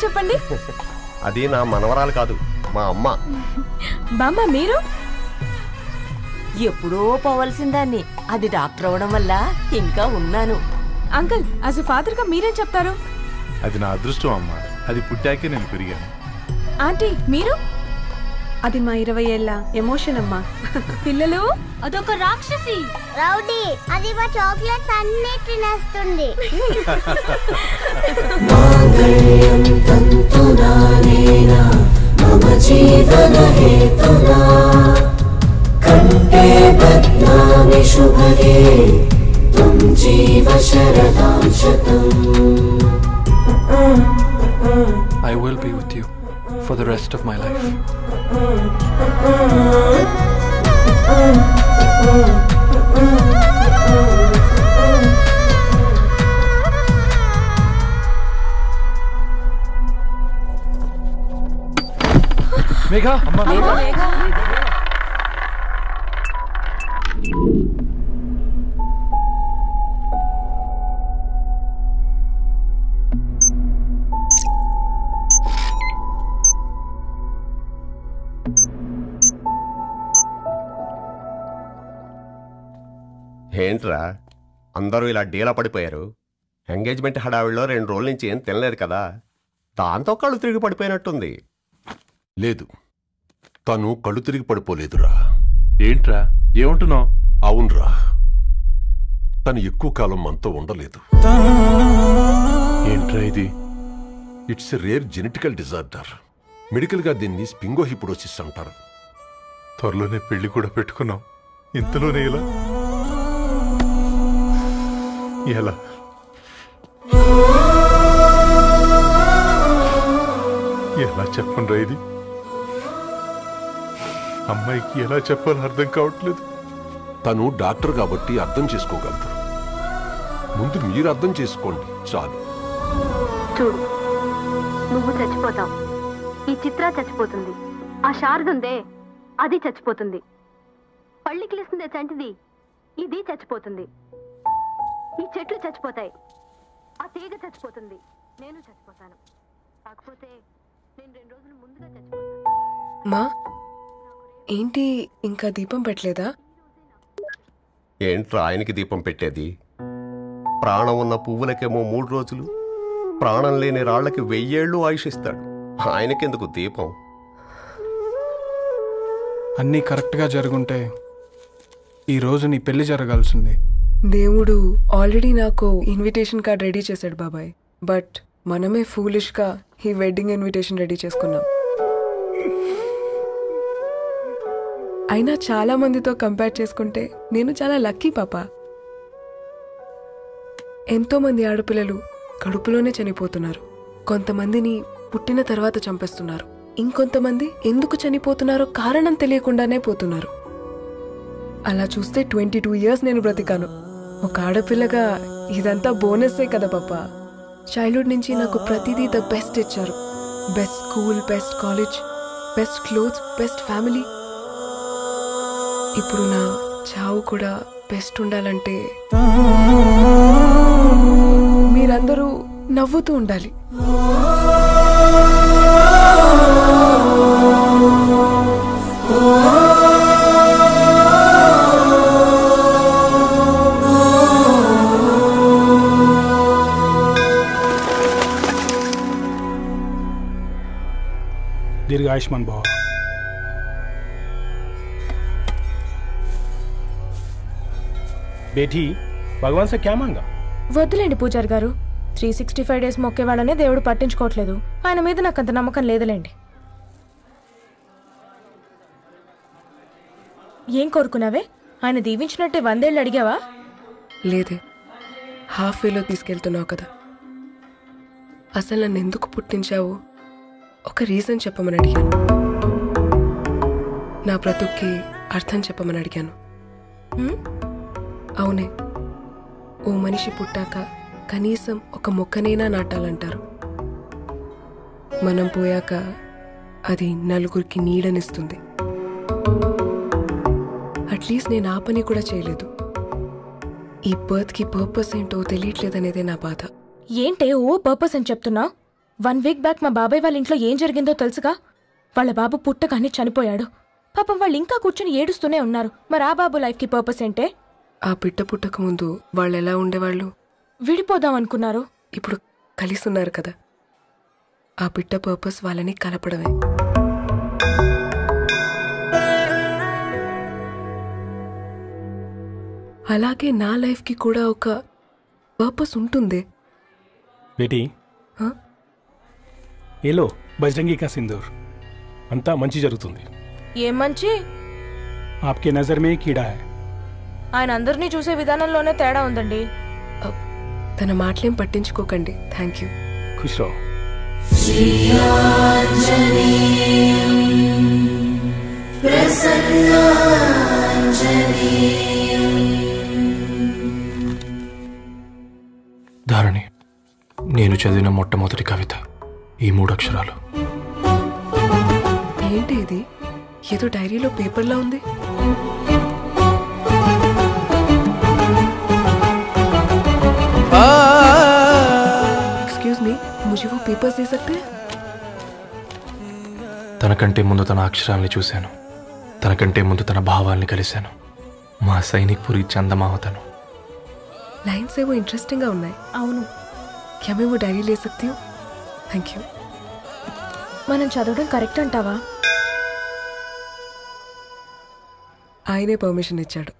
చెప్పండి. అది నా మనవరాలు కాదు, మా అమ్మ. బామ్మ మీరు ఎప్పుడో పోవలసిందాన్ని, అది డాక్టర్ అవడం వల్ల ఇంకా ఉన్నాను. అంకుల్ యాజ్ ఎ ఫాదర్ గా మీరేం చెప్తారు? అది నా అదృష్టం అమ్మా, అది పుట్టాకే నేను పెరిగాను. ఆంటీ మీరు? అది మా 20 ఏళ్ల ఎమోషన్ అమ్మా. పిల్లలు అదొక రాక్షసి రౌడీ, అది మా చాక్లెట్స్ అన్ని తినేస్తుంది. I will be with you for the rest of my life. Megha, Amma, Megha. ఏంట్రా అందరూ ఇలా డీలా పడిపోయారు? ఎంగేజ్మెంట్ హడావిడిలో 2 రోజుల నుంచి ఏం తినలేదు కదా, దాంతో కళ్ళు తిరిగి పడిపోయినట్టుంది. లేదు, తను కళ్ళు తిరిగి పడిపోలేదురా. ఏంట్రా ఏమంటున్నావు? అవునరా, తను ఎక్కువ కాలం మనతో ఉండలేదు. ఏంట్రా ఇది? It's a rare genetical disorder. మెడికల్గా దీన్ని స్పింగోహిపోడోసిస్ అంటారు. త్వరలోనే పెళ్లి కూడా పెట్టుకున్నాం, ఇంతలోనే ఇలా ఎలా? ఎలా చెప్పండి ఇది? అమ్మాయికి ఎలా చెప్పాలో అర్థం కావట్లేదు. తను డాక్టర్ కాబట్టి అర్థం చేసుకోగలరు. ముందు మీరు అర్థం చేసుకోండి చాలు. చూడు, నువ్వు చచ్చిపోతావు, ఈ చిత్ర చచ్చిపోతుంది, ఆ శారదుందే అది చచ్చిపోతుంది, పళ్ళికిలిస్తుందే చంటిది ఇది చచ్చిపోతుంది, ఈ చెట్లు చచ్చిపోతాయి, ఆ తీగ చచ్చిపోతుంది, నేను చచ్చిపోతాను. కాకపోతే నేను 2 రోజులు ముందుగా చచ్చిపోతాను. మా ఏంటి ఇంకా దీపం పెట్టలేదా? ఏంట్రా ఆయనకి దీపం పెట్టేది? ప్రాణం ఉన్న పువ్వులకేమో 3 రోజులు, ప్రాణం లేని రాళ్లకి 1000 ఏళ్ళు ఆయుషిస్తాడు. ఆయనకెందుకు దీపం? అన్నీ కరెక్ట్గా జరుగుంటే ఈరోజు నీ పెళ్లి జరగాల్సింది. దేవుడు ఆల్రెడీ నాకు ఇన్విటేషన్ కార్డ్ రెడీ చేశాడు బాబాయ్. బట్ మనమే ఫూలిష్గా ఈ వెడ్డింగ్ ఇన్విటేషన్ రెడీ చేసుకున్నాం. అయినా చాలా మందితో కంపేర్ చేసుకుంటే నేను చాలా లక్కీ పాప. ఎంతో మంది ఆడపిల్లలు కడుపులోనే చనిపోతున్నారు. కొంతమందిని పుట్టిన తర్వాత చంపేస్తున్నారు. ఇంకొంతమంది ఎందుకు చనిపోతున్నారో కారణం తెలియకుండానే పోతున్నారు. అలా చూస్తే 22 years నేను బ్రతికాను. ఒక ఆడపిల్లగా ఇదంతా బోనస్సే కదా పాప. చైల్డ్హుడ్ నుంచి నాకు ప్రతిదీ ద బెస్ట్ ఇచ్చారు. Best school, best college, best clothes, best family. ఇప్పుడు నా చావు కూడా బెస్ట్ ఉండాలంటే మీరందరూ నవ్వుతూ ఉండాలి. दीर्घ आयुष्मान भव. बेटी भगवान से क्या मांगा? వద్దులేండి పూజారి గారు. 365 డేస్ మొక్కేవాళ్ళనే దేవుడు పట్టించుకోవట్లేదు. ఆయన మీద నాకు అంత నమ్మకం లేదులేండి. ఏం కోరుకున్నావే? ఆయన దీవించినట్టే 100 ఏళ్ళు అడిగావా? లేదే, హాఫ్ వేలో తీసుకెళ్తున్నావు కదా. అసలు నన్ను ఎందుకు పుట్టించావు ఒక రీజన్ చెప్పమని అడిగాను. నా బ్రతుక్కి అర్థం చెప్పమని అడిగాను. అవునే, ఓ మనిషి పుట్టాక కనీసం ఒక మొక్కనైనా నాటాలంటారు. మనం పోయాక అది నలుగురికి నీడనిస్తుంది. అట్లీస్ట్ నేను ఆ పని కూడా చేయలేదు. ఈ బర్త్కి పర్పస్ ఏంటో తెలియట్లేదనేదే నా బాధ. ఏంటే ఓ పర్పస్ అని చెప్తున్నా? 1 వీక్ బ్యాక్ మా బాబాయ్ వాళ్ళ ఇంట్లో ఏం జరిగిందో తెలుసుగా? వాళ్ళ బాబు పుట్టగానే చనిపోయాడు. పాపం వాళ్ళు ఇంకా కూర్చొని ఏడుస్తూనే ఉన్నారు. మరి ఆ బాబు లైఫ్కి పర్పస్ ఏంటే? ఆ బిడ్డ పుట్టక ముందు వాళ్ళు ఎలా ఉండేవాళ్ళు? విడిపోదాం అనుకున్నారు. ఇప్పుడు కలిసి ఉన్నారు కదా. ఆ బిడ్డ పర్పస్ వాళ్ళని కలపడమే. అలాగే నా లైఫ్కి కూడా ఒక పర్పస్ ఉంటుంది. बेटी ये लो बजरंगी का सिंदूर. अंता मंची जరుగుతుంది. ఏం మంచి? आपके नजर में कीड़ा है. ఆయన అందరినీ చూసే విధానంలోనే తేడా ఉందండి. తన మాటలేం పట్టించుకోకండి. Thank you. खुश रहो. ధారణి, నేను చదివిన మొట్టమొదటి కవిత ఈ 3 అక్షరాలు. ఏంటి ఇది? ఏదో డైరీలో పేపర్లా ఉంది. एक्सक्यूज मी, मुझे वो पेपर्स दे सकते हैं? తనకంటే ముందు తన అక్షరాల్ని చూశాను. తనకంటే ముందు తన భావాల్ని కలిశాను. మా సైనిక్ పురి చందమావతను. लाइन्स है वो इंटरेस्टिंग గా ఉన్నాయి. అవును. क्या मैं वो डायरी ले सकती हूँ? Thank you. మనం చదవడం కరెక్ట్ అంటావా? ఆయనే పర్మిషన్ ఇచ్చాడు.